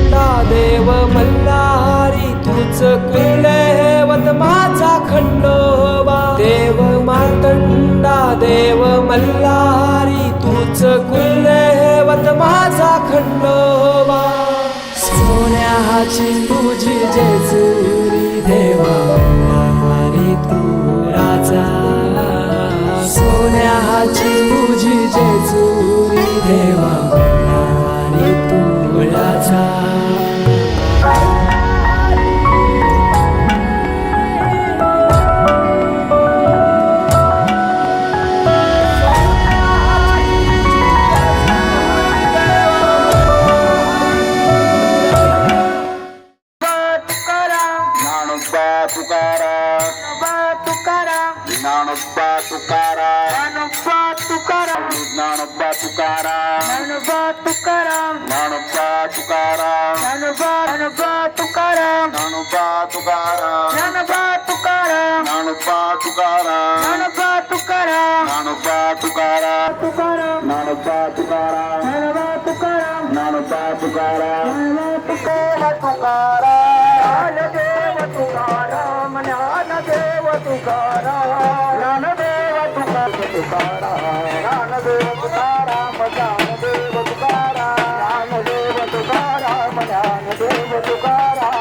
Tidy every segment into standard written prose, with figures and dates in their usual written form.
मार्तंडा देव मल्हारी तूच कुलदैवत माझा खंडोबा देव मार्तंडा देव मल्हारी तूच कुलदैवत माझा खंडोबा सोन्याची तुझी जेजुरी देवा मल्हारी तू राजा सोन्याची तुझी जेजुरी देवा मल्हारी तू राजा ज्ञानोबा तुकाराम ज्ञानोबा तुकाराम ज्ञानोबा तुकाराम ज्ञानोबा तुकाराम ज्ञानोबा तुकाराम ज्ञानोबा तुकाराम ज्ञानोबा तुकाराम ज्ञानोबा तुकाराम ज्ञानोबा तुकाराम ज्ञानोबा तुकाराम तुकाराम ज्ञानोबा तुकाराम ज्ञानोबा तुकाराम ज्ञानोबा तुकाराम ज्ञानदेव तुकाराम ज्ञानदेव तुकाराम ज्ञानदेव तुकाराम ज्ञानदेव तुकाराम ज्ञानदेव तुकाराम ज्ञानदेव तुकाराम ज्ञानदेव तुकाराम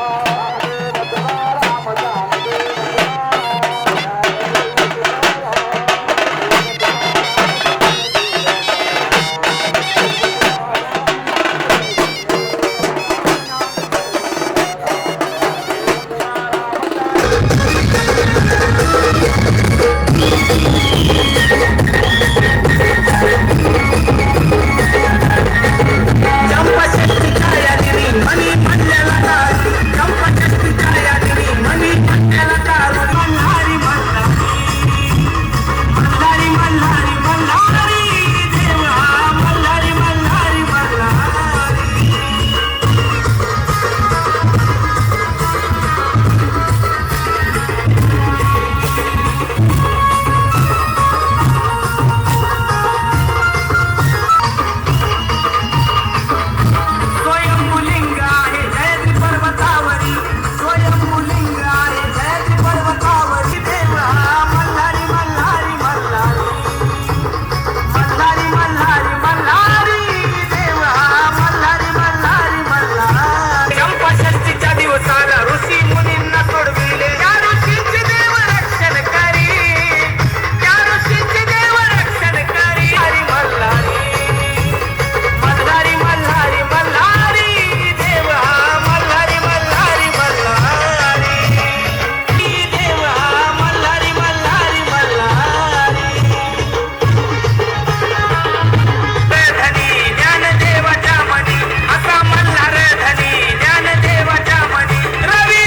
रवी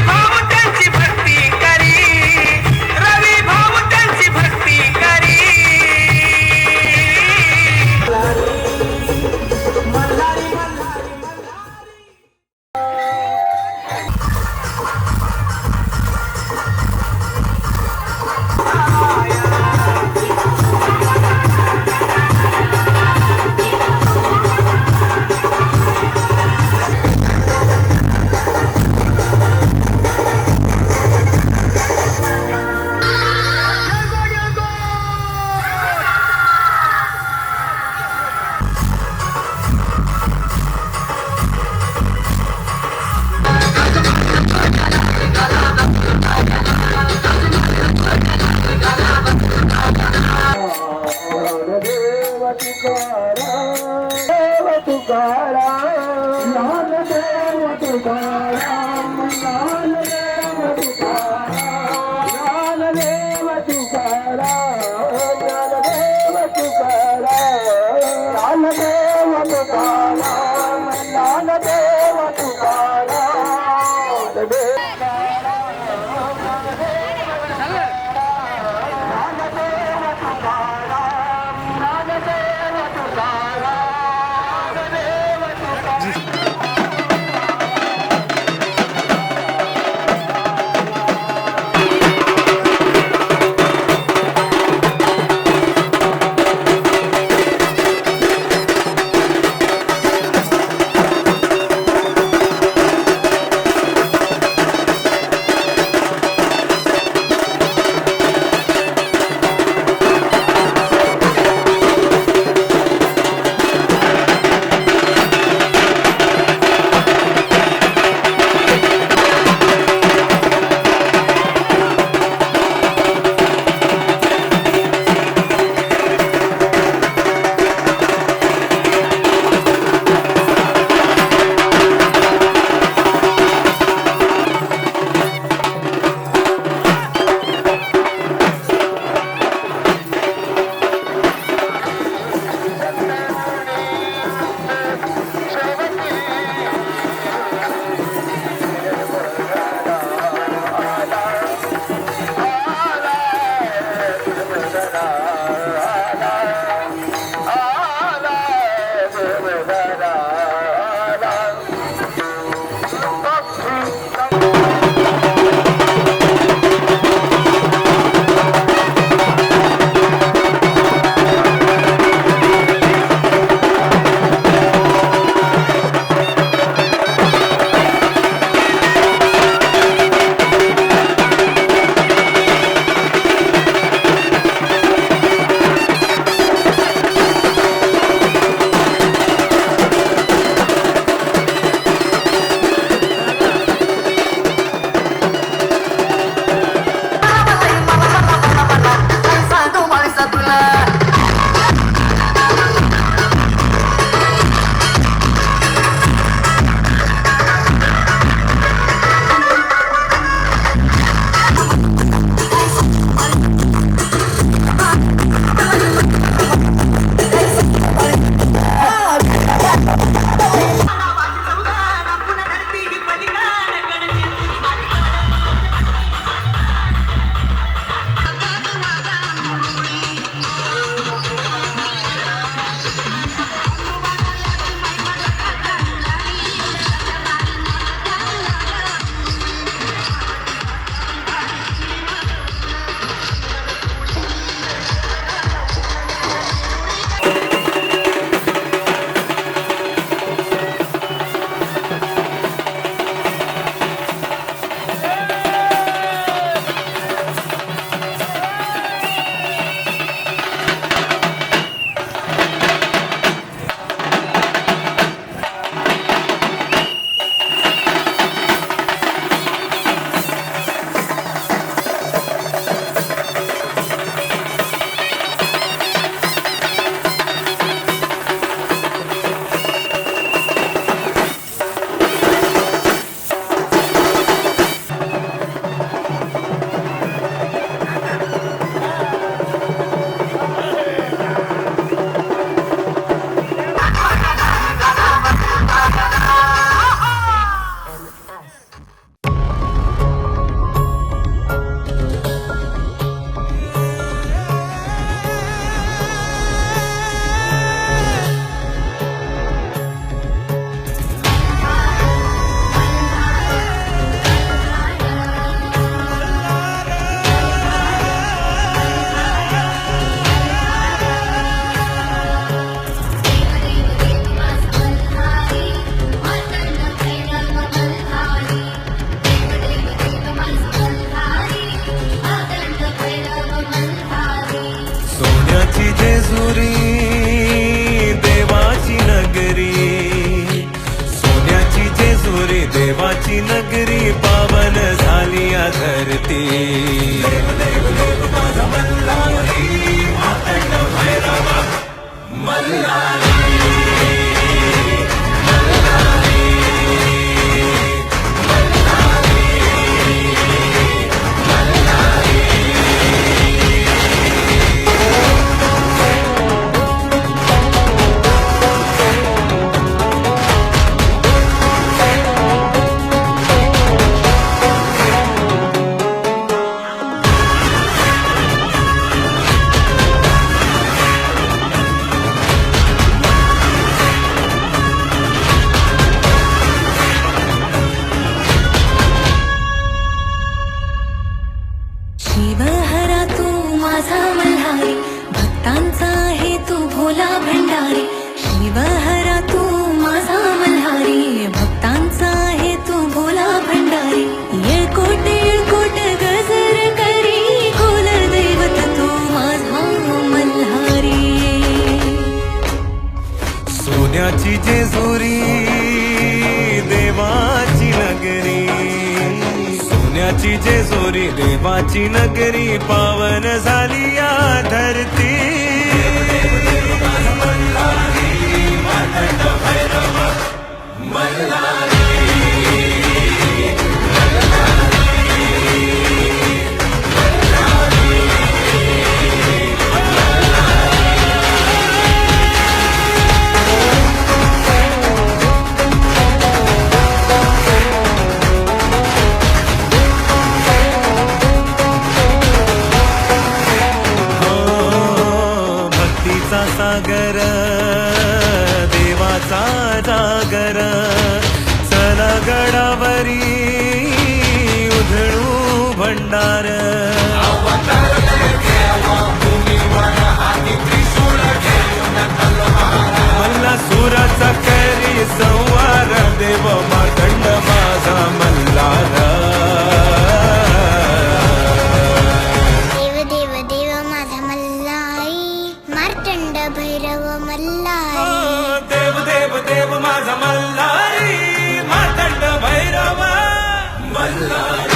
देवाची नगरी पावन झाली या धरती. देव देव देव माझा मल्हारी, मातंड भैरवा मल्हारी. शिवहरा तू माझा मल्हारी, भक्तांचा आहे तू भोला भंडारी. शिवहरा तू माझा मल्हारी, भक्तांचा आहे तू भोला भंडारी. येळकोट येळकोट गजर करी, कुल दैवत तू माझा मल्हारी. सोन्याची जेजुरी देवाची नगरी, सोन्याची जेजुरी देवाची नगरी पावन झाली या धरती. मातंड भैरवा मल्हारी. भक्तीचा सागर देवाचा जागर, चला गडावरी उधळू भंडार. मल्ला सुराचा करी संवार, देव मार्तंड माझा मल्हार. देव देव देव माझा मल्हारी, मार्तंड भैरव मल्हारी. देव देव देव माझा मल्हारी, मातंड भैरव मल्हारी.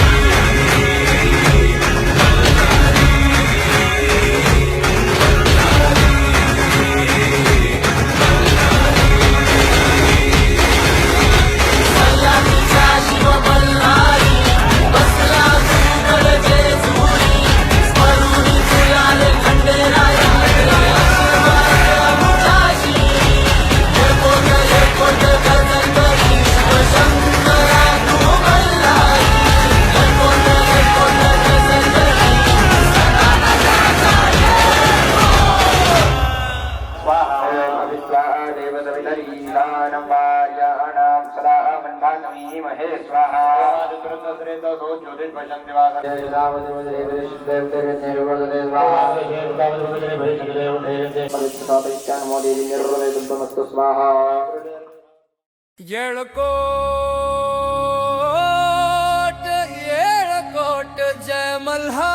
येळकोट येळकोट जय मल्हार.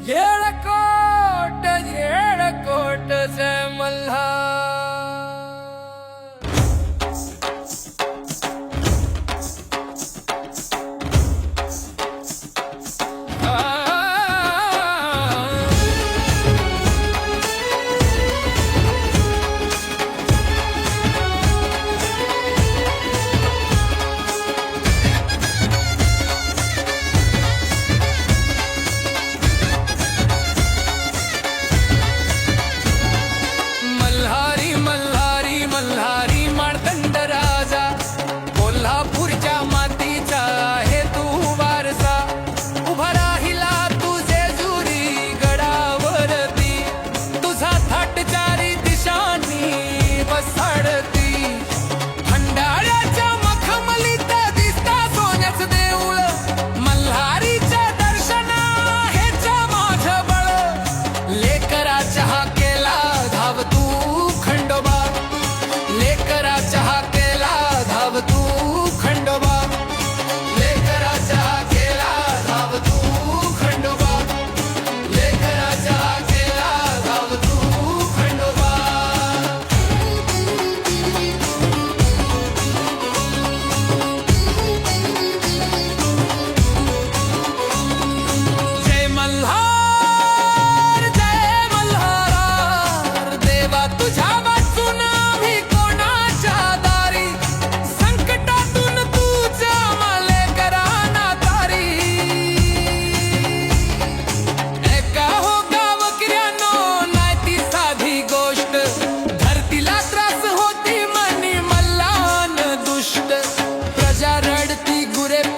येळकोट येळकोट जय मल्हार.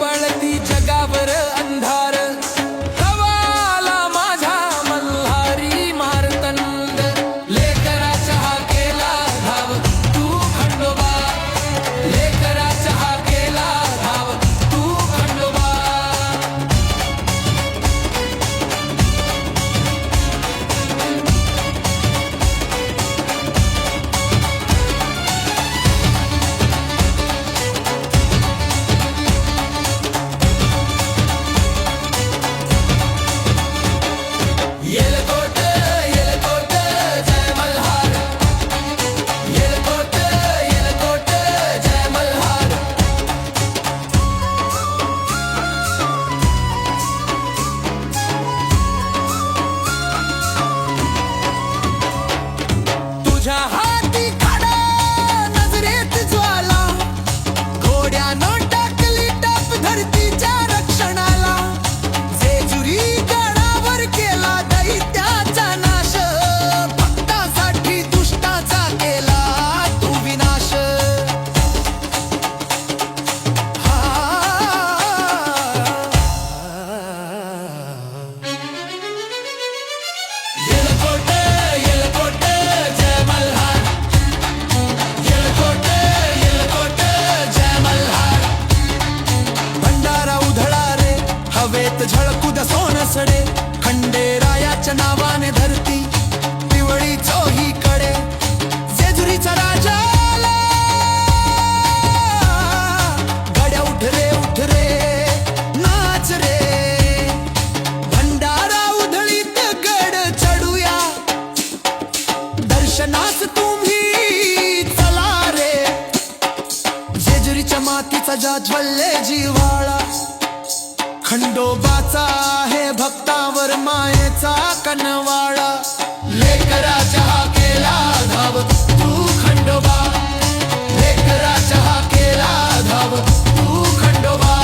पळती जगावर अंधार कवाला माझा मल्हारी मार्तंड लेकराचा हा केला धाव तू खंडोबा लेकराचा हा केला धाव तू खंडोबा येलकोट येलकोट जय मल्हार येलकोट येलकोट जय मल्हार तुझ्या हाती खडा नजरेत ज्वाला घोड्यानं टाकली टाप धरतीच्या रक्षणाला जेजुरी गडावर केला दैत्याचा नाश भक्तासाठी दुष्टाचा केला तू विनाश येलकोट येलकोट जय मल्हार येलकोट येलकोट जय मल्हार भंडारा उधळा रे हवेत झळकू द सोनसडे खंडेरायाच्या नावाने धरती पिवळी चोहीकडे जेजुरीचा राजा आला. गड्या उठ रे नाच रे भंडारा उधळीत गड चढूया दर्शनास तुम्ही चला रे जेजुरीच्या मातीचा जाज्वल्य जिव्हाळा खंडोबाचा आहे भक्तावर मायेचा कनवाळा लेकराचा हा केला धाव तू खंडोबा लेकराचा हा केला धाव तू खंडोबा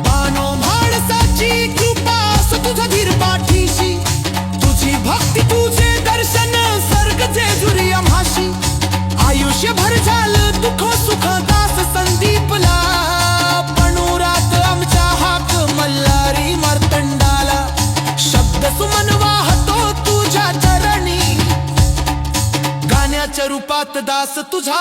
मानो माणसाची कृपा असो तुझा धीर पाठीशी तुझी भक्ती तुझे दर्शन सर्ग जेजुरी आम्हाशी आयुष्यभर झालं दुःख सुख दास संदीपला पणुरात आमच्या हाक मल्हारी मार्तंडाला शब्द सुमन वाहतो तुझ्या चरणी गाण्याच्या रूपात दास तुझा